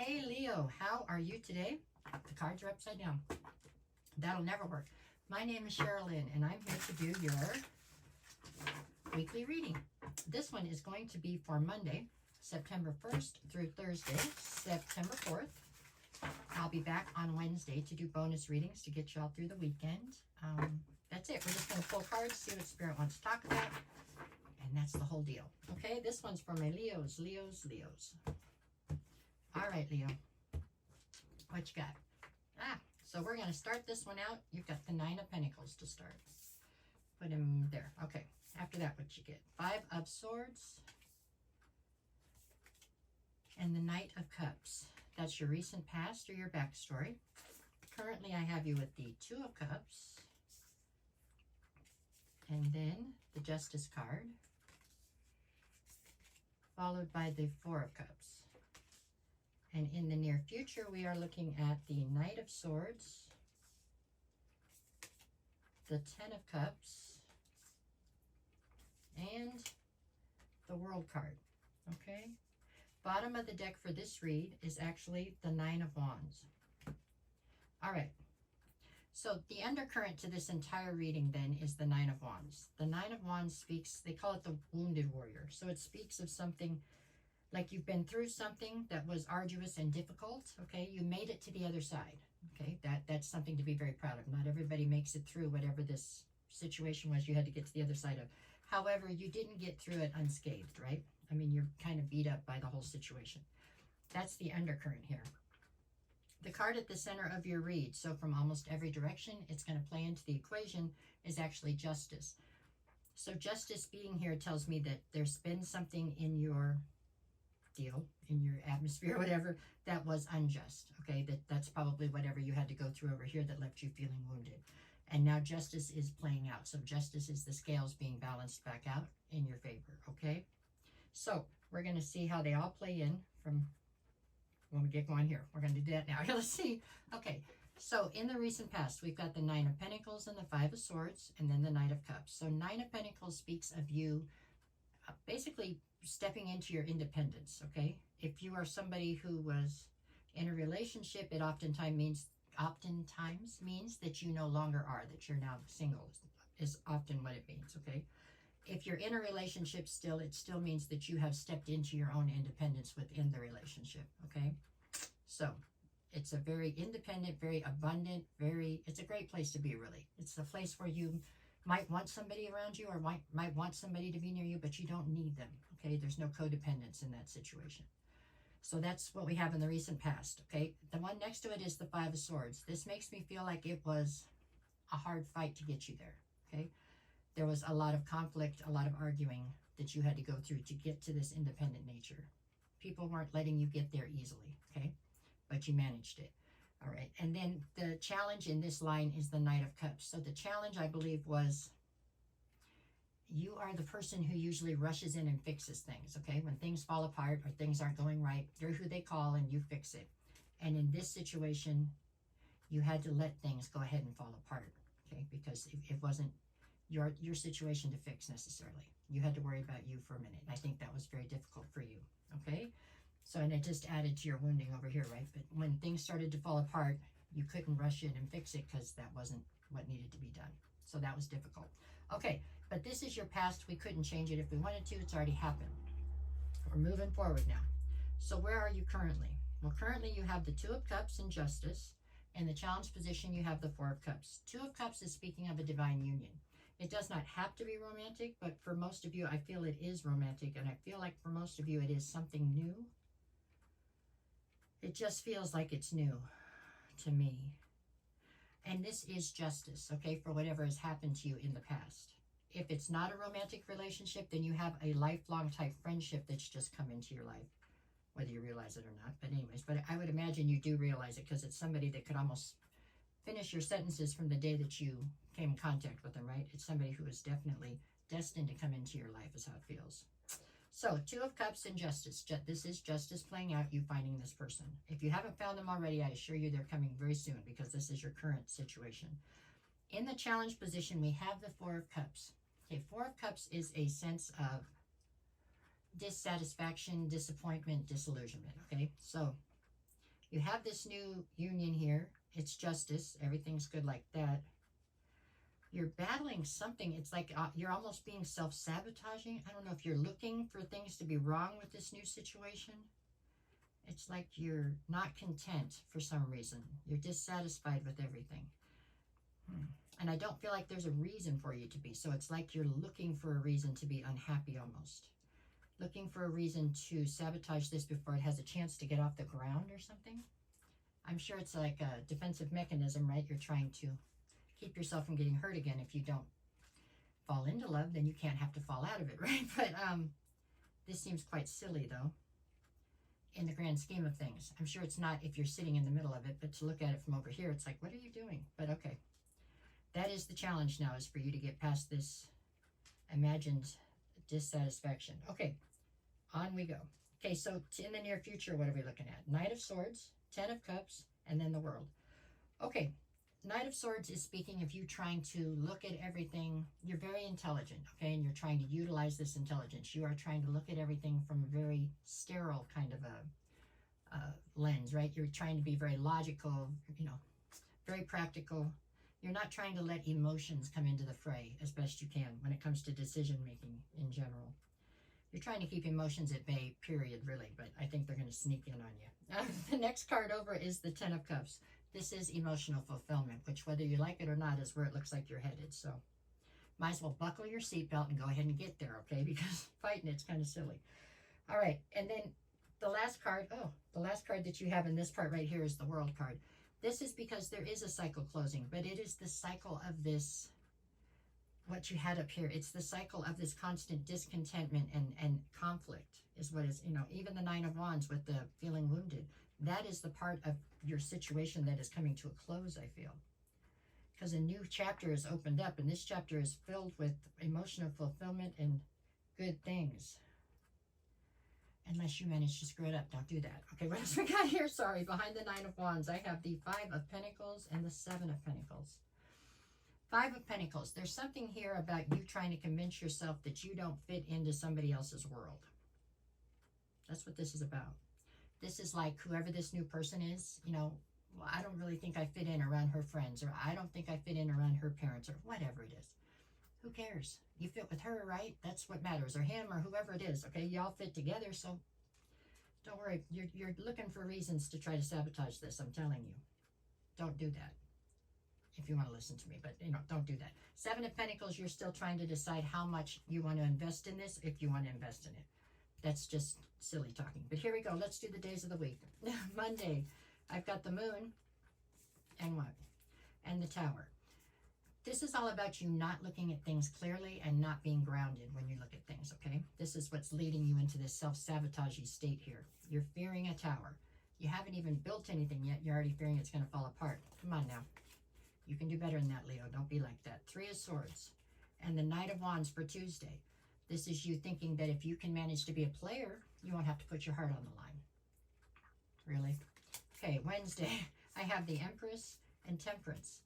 Hey Leo, how are you today? The cards are upside down. That'll never work. My name is Sherilyn, and I'm here to do your weekly reading. This one is going to be for Monday, September 1st through Thursday, September 4th. I'll be back on Wednesday to do bonus readings to get you all through the weekend. That's it. We're just going to pull cards, see what Spirit wants to talk about, and that's the whole deal. Okay, this one's for my Leos. All right, Leo. What you got? So we're going to start this one out. You've got the Nine of Pentacles to start. Put him there. Okay. After that, what you get? Five of Swords and the Knight of Cups. That's your recent past or your backstory. Currently, I have you with the Two of Cups. And then the Justice card. Followed by the Four of Cups. And in the near future, we are looking at the Knight of Swords, the Ten of Cups, and the World card, okay? Bottom of the deck for this read is actually the Nine of Wands. All right, so the undercurrent to this entire reading then is the Nine of Wands. The Nine of Wands speaks, they call it the Wounded Warrior. So it speaks of something like you've been through something that was arduous and difficult, okay? You made it to the other side, okay? That's something to be very proud of. Not everybody makes it through whatever this situation was you had to get to the other side of. However, you didn't get through it unscathed, right? I mean, you're kind of beat up by the whole situation. That's the undercurrent here. The card at the center of your read, so from almost every direction, it's going to play into the equation, is actually justice. So justice being here tells me that there's been something in your deal, in your atmosphere, whatever, that was unjust, okay? That's probably whatever you had to go through over here that left you feeling wounded. And now justice is playing out. So justice is the scales being balanced back out in your favor, okay? So we're going to see how they all play in from when we get going here. We're going to do that now. Let's see. Okay, so in the recent past, we've got the Nine of Pentacles and the Five of Swords, and then the Knight of Cups. So Nine of Pentacles speaks of you basically stepping into your independence, okay? If you are somebody who was in a relationship, it oftentimes means that you no longer are, that you're now single, is often what it means, okay? If you're in a relationship still, it still means that you have stepped into your own independence within the relationship, okay? So it's a very independent, very abundant, it's a great place to be, really. It's a place where you might want somebody around you or might want somebody to be near you, but you don't need them, okay? There's no codependence in that situation. So that's what we have in the recent past, okay? The one next to it is the Five of Swords. This makes me feel like it was a hard fight to get you there, okay? There was a lot of conflict, a lot of arguing that you had to go through to get to this independent nature. People weren't letting you get there easily, okay? But you managed it. All right, and then the challenge in this line is the Knight of Cups. So the challenge, I believe, was you are the person who usually rushes in and fixes things, okay? When things fall apart or things aren't going right, you're who they call and you fix it. And in this situation, you had to let things go ahead and fall apart, okay? Because it wasn't your situation to fix necessarily. You had to worry about you for a minute. I think that was very difficult for you, okay? So, and it just added to your wounding over here, right? But when things started to fall apart, you couldn't rush in and fix it because that wasn't what needed to be done. So that was difficult. Okay, but this is your past. We couldn't change it if we wanted to. It's already happened. We're moving forward now. So where are you currently? Well, currently you have the Two of Cups in Justice. In the challenge position, you have the Four of Cups. Two of Cups is speaking of a divine union. It does not have to be romantic, but for most of you, I feel it is romantic. And I feel like for most of you, it is something new. It just feels like it's new to me. And this is justice, okay, for whatever has happened to you in the past. If it's not a romantic relationship, then you have a lifelong type friendship that's just come into your life, whether you realize it or not. But anyways, but I would imagine you do realize it because it's somebody that could almost finish your sentences from the day that you came in contact with them, right? It's somebody who is definitely destined to come into your life is how it feels. So, Two of Cups and Justice. This is justice playing out, you finding this person. If you haven't found them already, I assure you they're coming very soon because this is your current situation. In the challenge position, we have the Four of Cups. Okay, Four of Cups is a sense of dissatisfaction, disappointment, disillusionment, okay? So You have this new union here. It's justice. Everything's good like that. You're battling something. It's like you're almost being self-sabotaging. I don't know if you're looking for things to be wrong with this new situation. It's like you're not content for some reason. You're dissatisfied with everything. And I don't feel like there's a reason for you to be. So it's like you're looking for a reason to be unhappy almost. Looking for a reason to sabotage this before it has a chance to get off the ground or something. I'm sure it's like a defensive mechanism, right? You're trying to keep yourself from getting hurt again. If you don't fall into love, then you can't have to fall out of it, right? But this seems quite silly, though, in the grand scheme of things. I'm sure it's not if you're sitting in the middle of it, but to look at it from over here, it's like, what are you doing? But okay. That is the challenge now, is for you to get past this imagined dissatisfaction. Okay, on we go. Okay, so in the near future, what are we looking at? Knight of Swords, 10 of Cups, and then the World. Okay, Knight of Swords is speaking of you trying to look at everything. You're very intelligent, okay, and you're trying to utilize this intelligence. You are trying to look at everything from a very sterile kind of a lens, right? You're trying to be very logical, you know, very practical. You're not trying to let emotions come into the fray as best you can when it comes to decision making in general. You're trying to keep emotions at bay, period, really, but I think they're going to sneak in on you. The next card over is the 10 of Cups. This is emotional fulfillment, which whether you like it or not is where it looks like you're headed. So might as well buckle your seatbelt and go ahead and get there, okay? Because fighting it's kind of silly. All right, and then the last card, the last card that you have in this part right here is the World card. This is because there is a cycle closing, but it is the cycle of this, what you had up here. It's the cycle of this constant discontentment and conflict is what is, you know, even the 9 of Wands with the feeling wounded. That is the part of your situation that is coming to a close, I feel. Because a new chapter is opened up, and this chapter is filled with emotional fulfillment and good things. Unless you manage to screw it up, don't do that. Okay, what else we got here? Sorry, behind the 9 of Wands, I have the 5 of Pentacles and the 7 of Pentacles. 5 of Pentacles, there's something here about you trying to convince yourself that you don't fit into somebody else's world. That's what this is about. This is like whoever this new person is, you know, well, I don't really think I fit in around her friends, or I don't think I fit in around her parents, or whatever it is. Who cares? You fit with her, right? That's what matters, or him, or whoever it is, okay? Y'all fit together, so don't worry. You're looking for reasons to try to sabotage this, I'm telling you. Don't do that if you want to listen to me, but, you know, don't do that. 7 of Pentacles, you're still trying to decide how much you want to invest in this, if you want to invest in it. That's just silly talking. But here we go. Let's do the days of the week. Monday, I've got the Moon and what? And the Tower. This is all about you not looking at things clearly and not being grounded when you look at things, okay? This is what's leading you into this self-sabotaging state here. You're fearing a tower. You haven't even built anything yet. You're already fearing it's going to fall apart. Come on now. You can do better than that, Leo. Don't be like that. 3 of Swords and the Knight of Wands for Tuesday. This is you thinking that if you can manage to be a player, you won't have to put your heart on the line. Really? Okay, Wednesday, I have the Empress and Temperance.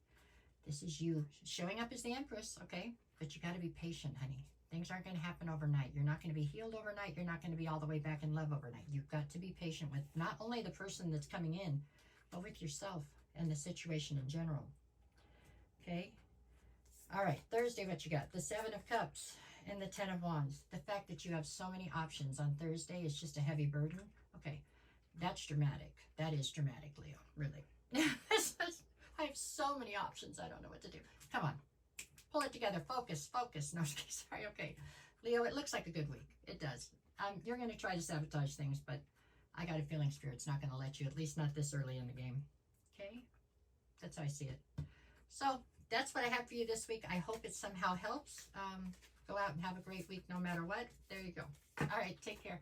This is you showing up as the Empress, okay? But you got to be patient, honey. Things aren't going to happen overnight. You're not going to be healed overnight. You're not going to be all the way back in love overnight. You've got to be patient with not only the person that's coming in, but with yourself and the situation in general. Okay? All right, Thursday, what you got? The 7 of Cups and the 10 of Wands. The fact that you have so many options on Thursday is just a heavy burden. Okay, that's dramatic. That is dramatic, Leo, really. I have so many options. I don't know what to do. Come on. Pull it together. Focus. Focus. No, sorry. Okay. Leo, it looks like a good week. It does. You're going to try to sabotage things, but I got a feeling Spirit's not going to let you, at least not this early in the game. Okay? That's how I see it. So that's what I have for you this week. I hope it somehow helps. Go out and have a great week no matter what. There you go. All right. Take care.